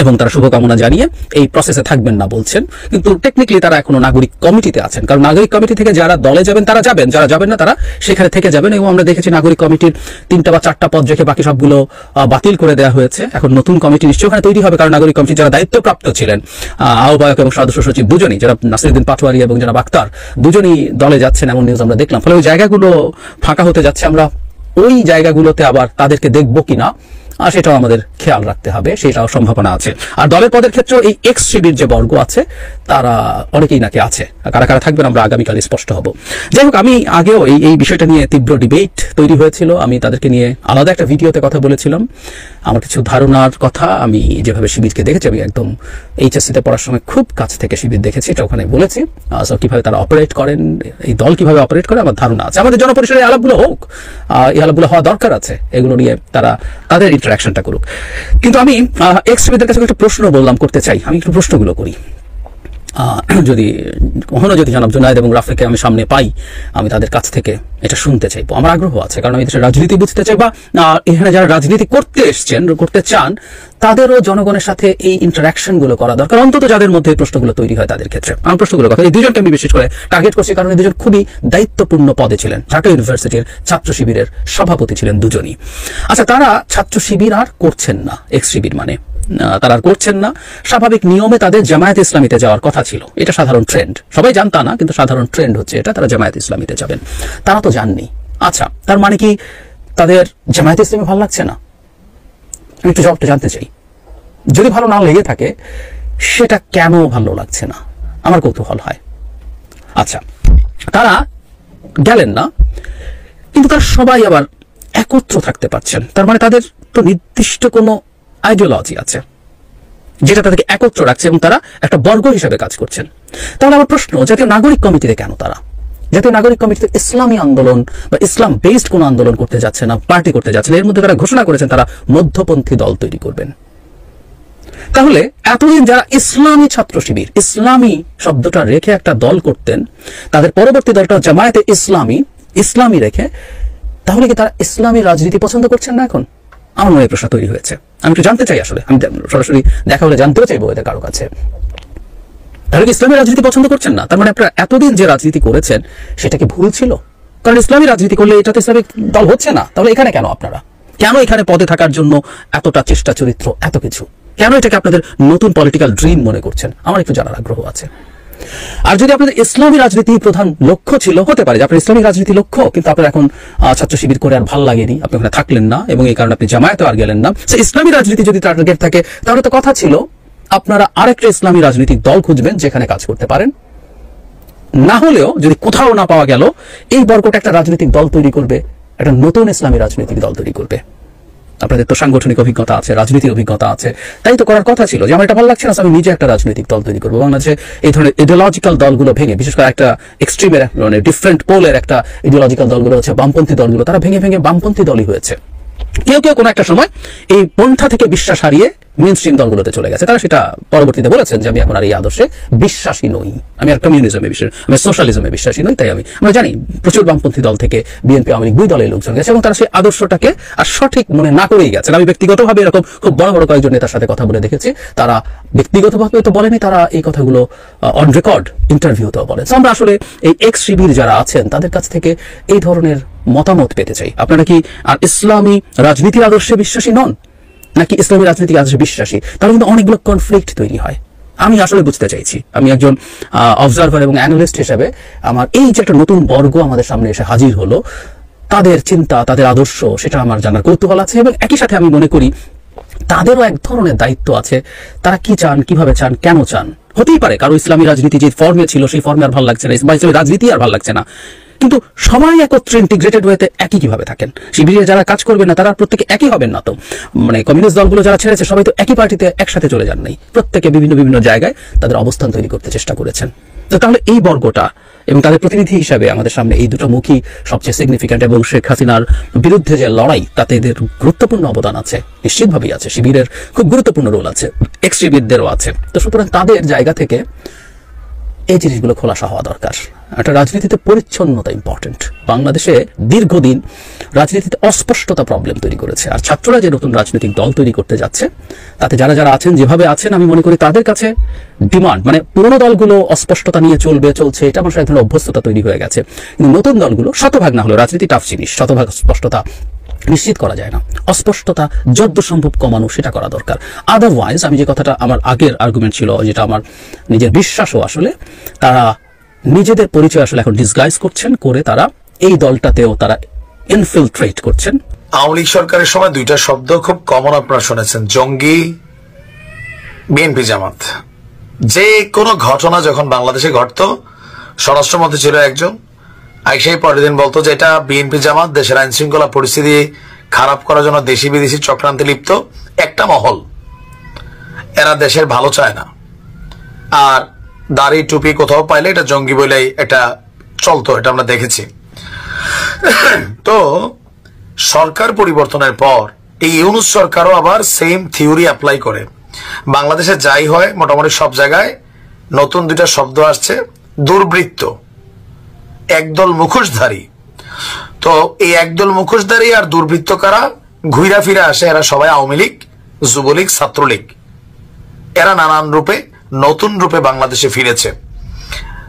এবং তারা শুভকামনা জানিয়ে এই প্রসেসে থাকবেন না বলছেন। কিন্তু টেকনিক্যালি তারা এখনো নাগরিক কমিটিতে আছেন, কারণ নাগরিক কমিটি থেকে যারা দলে যাবেন তারা যাবেন, যারা যাবেন না তারা সেখানে থেকে যাবেন। এবং আমরা দেখেছি নাগরিক কমিটির 3টা বা 4টা পদ রেখে বাকি সবগুলো বাতিল করে দেওয়া হয়েছে। এখন নতুন কমিটি নিশ্চয়ই ওখানে তৈরি হবে, কারণ নাগরিক কমিটির যারা দায়িত্বপ্রাপ্ত ছিলেন, আহ্বায়ক এবং সদস্য সচিব দুজনই, যারা নাসিরুদ্দিন পাটোয়ারি এবং যারা আক্তার, দুজনই দলে যাচ্ছেন এমন নিউজ আমরা দেখলাম। ফলে ওই জায়গাগুলো ফাঁকা হতে যাচ্ছে, আমরা ওই জায়গাগুলোতে আবার তাদেরকে দেখবো কিনা আর সেটাও আমাদের খেয়াল রাখতে হবে, সেটাও সম্ভাবনা আছে। আর দলের পদের ক্ষেত্রে এই এক্স শিবির যে বর্গ আছে তারা অনেকেই নাকি আছে, কারা কারা থাকবেন আমরা আগামীকালে স্পষ্ট হব। যাই হোক, আমি আগেও এই বিষয়টা নিয়ে তীব্র ডিবেট তৈরি হয়েছিল, আমি তাদেরকে নিয়ে আলাদা একটা ভিডিওতে কথা বলেছিলাম। আমার কিছু ধারণার কথা, আমি যেভাবে শিবিরকে দেখেছি, আমি একদম এইচএসসিতে পড়ার সময় খুব কাছ থেকে শিবির দেখেছি, এটা ওখানে বলেছি। কিভাবে তারা অপারেট করেন, এই দল কিভাবে অপারেট করে আমার ধারণা আছে। আমাদের জনপরিসরে আলাপগুলো হোক, এই আলাপগুলো হওয়া দরকার আছে, এগুলো নিয়ে তারা তাদের ইন্টারাকশনটা করুক। কিন্তু আমি এক্স শিবিরদের কাছে একটা প্রশ্ন বললাম করতে চাই, আমি একটু প্রশ্নগুলো করি। যদি কখনো যদি জনাব জুনায়েদ এবং রাফেকে আমি সামনে পাই, আমি তাদের কাছ থেকে এটা শুনতে চাইবো, আমার আগ্রহ আছে, কারণ আমি দেশের রাজনীতি বুঝতে চাই, বা এখানে যারা রাজনীতি করতে এসছেন, করতে চান, তাদেরও জনগণের সাথে এই ইন্টারাকশন গুলো করা দরকার, অন্তত যাদের মধ্যে প্রশ্নগুলো তৈরি হয় তাদের ক্ষেত্রে। আমার প্রশ্নগুলো কথা, এই দুজনকে আমি বিশেষ করে টার্গেট করছি, কারণ এই দুজন খুবই দায়িত্বপূর্ণ পদে ছিলেন, ঢাকা ইউনিভার্সিটির ছাত্র শিবিরের সভাপতি ছিলেন দুজনই। আচ্ছা, তারা ছাত্র শিবির আর করছেন না, এক্স শিবির মানে তারা আর করছেন না। স্বাভাবিক নিয়মে তাদের জামায়াত ইসলামীতে যাওয়ার কথা ছিল, এটা সাধারণ ট্রেন্ড, সবাই জানতা না, কিন্তু সাধারণ ট্রেন্ড হচ্ছে এটা, তারা জামায়াত ইসলামীতে যাবেন। তারা তো যাননি। আচ্ছা, তার মানে কি তাদের জামায়াত ইসলামী ভালো লাগছে না? আমি একটু জবাবটা জানতে চাই। যদি ভালো না লেগে থাকে, সেটা কেন ভালো লাগছে না আমার কৌতূহল হয়। আচ্ছা, তারা গেলেন না, কিন্তু তারা সবাই আবার একত্র থাকতে পারছেন, তার মানে তাদের তো নির্দিষ্ট কোনো আইডিওলজি আছে যেটা তাদেরকে একত্র রাখছে এবং তারা একটা বর্গ হিসেবে কাজ করছেন। তাহলে আমার প্রশ্ন, জাতীয় নাগরিক কমিটিতে কেন তারা? জাতীয় নাগরিক কমিটিতে ইসলামী আন্দোলন বা ইসলাম বেসড কোন আন্দোলন করতে যাচ্ছে না, পার্টি করতে যাচ্ছে না। এর মধ্যে তারা ঘোষণা করেছেন তারা মধ্যপন্থী দল তৈরি করবেন। তাহলে এতদিন যারা ইসলামী ছাত্র শিবির, ইসলামী শব্দটা রেখে একটা দল করতেন, তাদের পরবর্তী দলটা জামায়াতে ইসলামী, ইসলামী রেখে, তাহলে কি তারা ইসলামী রাজনীতি পছন্দ করছেন না এখন? আমার মনে প্রশ্ন তৈরি হয়েছে, আমি একটু জানতে চাই। আসলে আমি সরাসরি দেখা হলে জানতেও চাইবো এদের কারো কাছে। তাহলে কি ইসলামী রাজনীতি পছন্দ করছেন না? তার মানে আপনারা এতদিন যে রাজনীতি করেছেন সেটা কি ভুল ছিল? কারণ ইসলামী রাজনীতি করলে এটা তো ইসলামিক দল হচ্ছে না, তাহলে এখানে কেন আপনারা? কেন এখানে পদে থাকার জন্য এতটা চেষ্টা, চরিত্র, এত কিছু? কেন এটাকে আপনাদের নতুন পলিটিক্যাল ড্রিম মনে করছেন? আমার একটু জানার আগ্রহ আছে। আর যদি আপনাদের ইসলামী রাজনীতি প্রধান লক্ষ্য ছিল, হতে পারে যে আপনার ইসলামী রাজনীতি লক্ষ্য, কিন্তু আপনার এখন ছাত্র শিবির করে আর ভালো লাগেনি, আপনি ওখানে থাকলেন না এবং এই কারণে আপনি জামায়াতে আর গেলেন না। ইসলামী রাজনীতি যদি টার্গেট থাকে তাহলে তো কথা ছিল আপনারা আরেকটা ইসলামী রাজনৈতিক দল খুঁজবেন যেখানে কাজ করতে পারেন। না হলেও যদি কোথাও না পাওয়া গেল, এই বর্গটা একটা রাজনৈতিক দল তৈরি করবে, একটা নতুন ইসলামী রাজনৈতিক দল তৈরি করবে। আপনাদের তো সাংগঠনিক অভিজ্ঞতা আছে, রাজনীতির অভিজ্ঞতা আছে, তাই তো করার কথা ছিল যে আমার এটা ভালো লাগছে না, আমি নিজে একটা রাজনৈতিক দল তৈরি করবো। বাংলাদেশে এই ধরনের ইডিওলজিক্যাল দলগুলো ভেঙে, বিশেষ করে একটা এক্সট্রিমের মানে ডিফারেন্ট পোলের একটা ইডিওলজিক্যাল দলগুলো হচ্ছে বামপন্থী দলগুলো, তারা ভেঙে ভেঙে বামপন্থী দলই হয়েছে। কেউ কেউ কোনো একটা সময় এই পন্থা থেকে বিশ্বাস হারিয়ে মেইনস্ট্রিম দলগুলোতে চলে গেছে। তারা সেটা পরবর্তীতে বলেছেন যে আমি এখন আর এই আদর্শে বিশ্বাসী নই, আমি আর কমিউনিজমে বিশ্বাসী, আমি সোশ্যালিজমে বিশ্বাসী নই। তাই আমরা জানি প্রচুর বামপন্থী দল থেকে বিএনপি আওয়ামী লীগ দুই দলের লোকজন গেছে এবং তারা সেই আদর্শটাকে আর সঠিক মনে না করেই গেছেন। আমি ব্যক্তিগতভাবে এরকম খুব বড় বড় কয়েকজন নেতার সাথে কথা বলে দেখেছি, তারা ব্যক্তিগতভাবে তো বলেনি, তারা এই কথাগুলো অন রেকর্ড ইন্টারভিউতেও বলেন। আমরা আসলে এই এক্স শিবির যারা আছেন তাদের কাছ থেকে এই ধরনের মতামত পেতে চাই। আপনারা কি আর ইসলামী রাজনীতির আদর্শে বিশ্বাসী নন, নাকি ইসলামী রাজনীতিক আদর্শে বিশ্বাসী? তাহলে কিন্তু অনেকগুলো কনফ্লিক্ট তৈরি হয়। আমি আসলে বুঝতে চাইছি, আমি একজন অবজারভার এবং অ্যানালিস্ট হিসেবে আমার এই যে একটা নতুন বর্গ আমাদের সামনে এসে হাজির হলো, তাদের চিন্তা, তাদের আদর্শ, সেটা আমার জানার কৌতূহল আছে এবং একই সাথে আমি মনে করি তাদেরও এক ধরনের দায়িত্ব আছে। তারা কি চান, কিভাবে চান, কেন চান। হতেই পারে কারো ইসলামী রাজনীতি যে ফর্মে ছিল সেই ফর্মে আর ভালো লাগছে না, ইসলামী রাজনীতি আর ভালো লাগছে না, কিন্তু সবাই একত্রে ইন্টিগ্রেটেড ওয়েতে একই কিভাবে থাকেন? শিবিরে যারা কাজ করবেন না তারা প্রত্যেকে একই হবেন না তো। মানে কমিউনিস্ট দলগুলো যারা ছেড়েছে সবাই তো একই পার্টিতে একসাথে চলে যান নাই, প্রত্যেকে বিভিন্ন বিভিন্ন জায়গায় তাদের অবস্থান তৈরি করতে চেষ্টা করেছেন। তো তাহলে এই বর্গটা এবং তাদের প্রতিনিধি হিসাবে আমাদের সামনে এই দুটো মুখী সবচেয়ে সিগনিফিক্যান্ট, এবং শেখ হাসিনার বিরুদ্ধে যে লড়াই তাতে এদের গুরুত্বপূর্ণ অবদান আছে, নিশ্চিতভাবেই আছে। শিবিরের খুব গুরুত্বপূর্ণ রোল আছে, এক্স শিবিরদেরও আছে। তো সুতরাং তাদের জায়গা থেকে এই জিনিসগুলো খোলাসা হওয়া দরকার। একটা রাজনীতিতে পরিচ্ছন্নতা ইম্পর্টেন্ট। বাংলাদেশে দীর্ঘদিন রাজনীতিতে অস্পষ্টতা প্রবলেম তৈরি করেছে, আর ছাত্ররা যে নতুন রাজনৈতিক দল তৈরি করতে যাচ্ছে তাতে যারা যারা আছেন, যেভাবে আছেন, আমি মনে করি তাদের কাছে ডিমান্ড, মানে পুরোনো দলগুলো অস্পষ্টতা নিয়ে চলছে, এটা মানুষের এক ধরনের অভ্যস্ততা তৈরি হয়ে গেছে। কিন্তু নতুন দলগুলো শতভাগ না হলেও, রাজনীতি টাফ জিনিস, শতভাগ স্পষ্টতা নিশ্চিত করা যায় না। অস্পষ্টতা যতদূর সম্ভব কমানো, সেটা করা দরকার। আদারওয়াইজ আমি যে কথাটা আমার আগের আর্গুমেন্ট ছিল, যেটা আমার নিজের বিশ্বাসও, আসলে তারা নিজেদের পরিচয় আসলে এখন ডিসগাইজ করছেন, করে তারা এই দলটাতেও তারা ইনফিলট্রেট করছেন। আওয়ামী লীগ সরকারের সময় দুইটা শব্দ খুব কমন আপনারা শুনেছেন, জঙ্গি, বিএনপি জামাত। যে কোনো ঘটনা যখন বাংলাদেশে ঘটতো, স্বরাষ্ট্রমন্ত্রী ছিল একজন, আইসাই পরের দিন বলতো যে এটা বিএনপি জামাত দেশের আইন শৃঙ্খলা পরিস্থিতি খারাপ করার জন্য দেশি বিদেশি চক্রান্তে লিপ্ত একটা মহল, এরা দেশের ভালো চায় না। আর দাড়ি টুপি কোথাও পাইলে এটা জঙ্গি বলেই এটা চলতো, এটা আমরা দেখেছি। তো সরকার পরিবর্তনের পর এই ইউনূস সরকারও আবার সেম থিওরি অ্যাপ্লাই করে। বাংলাদেশে যাই হয় মোটামুটি সব জায়গায় নতুন দুইটা শব্দ আসছে, দুর্বৃত্ত, একদল মুখোশধারী। তো এই একদল মুখোশধারী আর দুর্বৃত্ত কারা? ঘুরা ফিরে আসে, এরা সবাই আওয়ামী লীগ, যুবলীগ, ছাত্রলীগ। এরা নানান রূপে নতুন রূপে বাংলাদেশে ফিরেছে।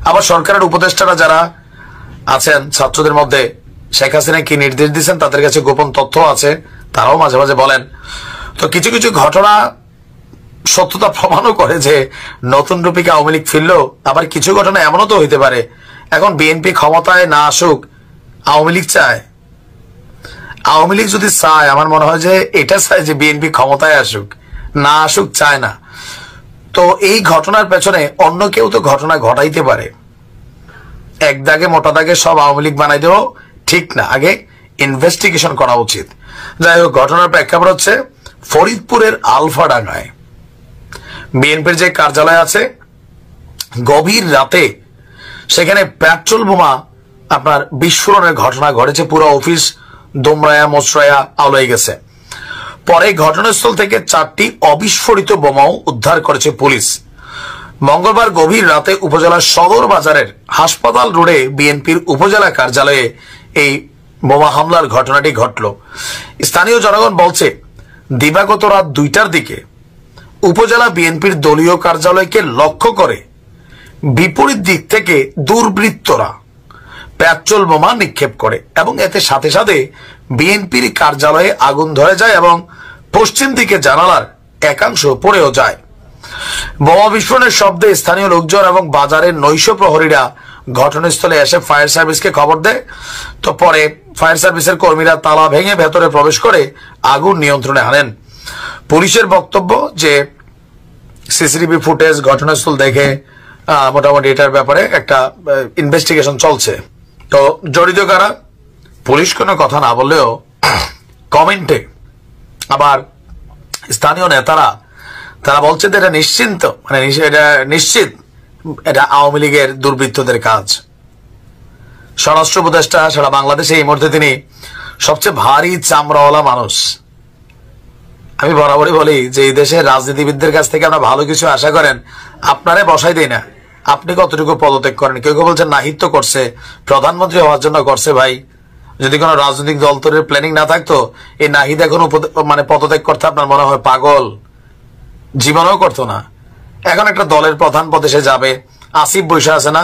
আবার সরকারের উপদেষ্টারা যারা আছেন ছাত্রদের মধ্যে, শেখ হাসিনা কি নির্দেশ দিচ্ছেন তাদের কাছে গোপন তথ্য আছে, তারাও মাঝে মাঝে বলেন। তো কিছু কিছু ঘটনা সত্যতা প্রমাণও করে যে নতুন রূপে আওয়ামী লীগ ফিরলো। আবার কিছু ঘটনা এমনও তো হইতে পারে এখন বিএনপি ক্ষমতায় না আসুক, আওয়ামী লীগ চায়। আওয়ামী লীগ যদি চায়, আমার মনে হয় যে এটা চায় যে বিএনপি ক্ষমতায় আসুক, না আসুক চায় না। তো এই ঘটনার পেছনে অন্য কেউ তো ঘটনা ঘটাইতে পারে। এক দাগে মোটা দাগে সব আওয়ামী লীগ বানাই দেওয়া ঠিক না, আগে ইনভেস্টিগেশন করা উচিত। যাই হোক, ঘটনার প্রেক্ষাপট হচ্ছে ফরিদপুরের আলফাডাঙ্গায় বিএনপির যে কার্যালয় আছে, গভীর রাতে সেখানে পেট্রোল বোমা আপনার বিস্ফোরণের ঘটনা ঘটেছে। পুরো অফিস দোমরায়া মোচড়ায়া আলোয় গেছে। পরে ঘটনাস্থল থেকে 4টি অবিস্ফোরিত বোমাও উদ্ধার করেছে পুলিশ। মঙ্গলবার গভীর রাতে উপজেলার সদর বাজারের হাসপাতাল রোডে বিএনপির উপজেলা কার্যালয়ে এই বোমা হামলার ঘটনাটি ঘটল। স্থানীয় জনগণ বলছে, দিবাগত রাত 2টার দিকে উপজেলা বিএনপির দলীয় কার্যালয়কে লক্ষ্য করে বিপরীত দিক থেকে দুর্বৃত্তরা পেট্রোল বোমা নিক্ষেপ করে এবং এতে সাথে সাথে বিএনপির কার্যালয়ে আগুন ধরে যায় এবং পশ্চিম দিকে জানালার একাংশ পড়েও যায়। বোমা বিস্ফোরণের শব্দে স্থানীয় লোকজন এবং বাজারের নৈশ প্রহরীরা ঘটনাস্থলে এসে ফায়ার সার্ভিসকে খবর দেয়। তো পরে ফায়ার সার্ভিসের কর্মীরা তালা ভেঙে ভেতরে প্রবেশ করে আগুন নিয়ন্ত্রণে আনেন। পুলিশের বক্তব্য যে সিসিটিভি ফুটেজ ঘটনাস্থল দেখে মোটামুটি এটার ব্যাপারে একটা ইনভেস্টিগেশন চলছে। তো জড়িত কারা পুলিশ কোনো কথা না বললেও কমেন্টে আবার স্থানীয় নেতারা তারা বলছে যে এটা নিশ্চিন্ত মানে এটা নিশ্চিত এটা আওয়ামী লীগের দুর্বৃত্তদের কাজ। স্বরাষ্ট্র উপদেষ্টা সারা বাংলাদেশে এই মুহূর্তে তিনি সবচেয়ে ভারী চামড়াওয়ালা মানুষ। আমি বরাবরই বলি যে এই দেশের রাজনীতিবিদদের কাছ থেকে আমরা ভালো কিছু আশা করেন, আপনারে বসাই দেই না, আপনি কতটুকু পদত্যাগ করেন। কেউ কেউ বলছেন নাহিত্য করছে, প্রধানমন্ত্রী হওয়ার জন্য করছে। ভাই যদি কোনো রাজনৈতিক দল তৈরির প্ল্যানিং না থাকতো এই নাহিদ এখন মানে পদত্যাগ করতে আপনার মনে হয় পাগল, জীবনেও করতো না। এখন একটা দলের প্রধান পদে সে যাবে, আসিফ বৈশা আছে না,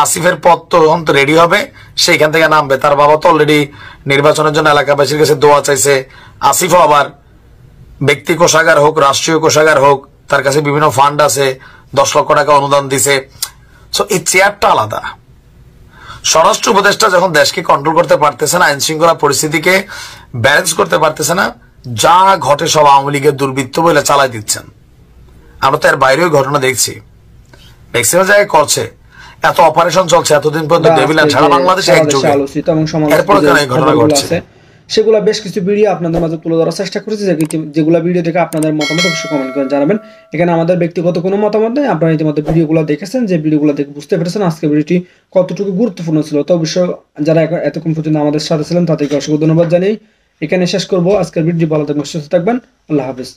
আসিফের পদ তখন তো রেডি হবে, সেইখান থেকে নামবে। তার বাবা তো অলরেডি নির্বাচনের জন্য এলাকাবাসীর কাছে দোয়া চাইছে। আসিফও আবার ব্যক্তি কোষাগার হোক রাষ্ট্রীয় কোষাগার হোক তার কাছে বিভিন্ন ফান্ড আছে, 10 লক্ষ টাকা অনুদান দিছে। সো এই চেয়ারটা আলাদা। স্বরাষ্ট্র উপদেষ্টা যখন দেশকে কন্ট্রোল করতে পারতেছে না, আইন শৃঙ্খলা পরিস্থিতিকে ব্যালেন্স করতে পারতেছে না, যা ঘটে সব আওয়ামী লীগের দুর্বৃত্ত বলে চালাই দিচ্ছেন। আমরা তো এর বাইরেও ঘটনা দেখছি, ম্যাক্সিমাম জায়গায় করছে। এত অপারেশন চলছে এতদিন পর্যন্ত ডেভিল্যান্ড সারা বাংলাদেশে একযোগে, এরপরে কেন এই ঘটনা ঘটছে? সেগুলো বেশ কিছু ভিডিও আপনাদের মাঝে তুলে ধরার চেষ্টা করেছি, যেগুলো ভিডিও দেখে আপনাদের মতামত অবশ্যই কমেন্ট করে জানাবেন। এখানে আমাদের ব্যক্তিগত কোনো মতামত নেই, আপনারা ইতিমধ্যে ভিডিওগুলো দেখেছেন, যে ভিডিওগুলো দেখে বুঝতে পেরেছেন আজকে ভিডিওটি কতটুকু গুরুত্বপূর্ণ ছিল। তো অবশ্যই যারা এতক্ষণ পর্যন্ত আমাদের সাথে ছিলেন তাদেরকে অসংখ্য ধন্যবাদ জানিয়ে এখানে শেষ করবো আজকের ভিডিও। ভালো থাকবেন, সুস্থ থাকবেন, আল্লাহ হাফিজ।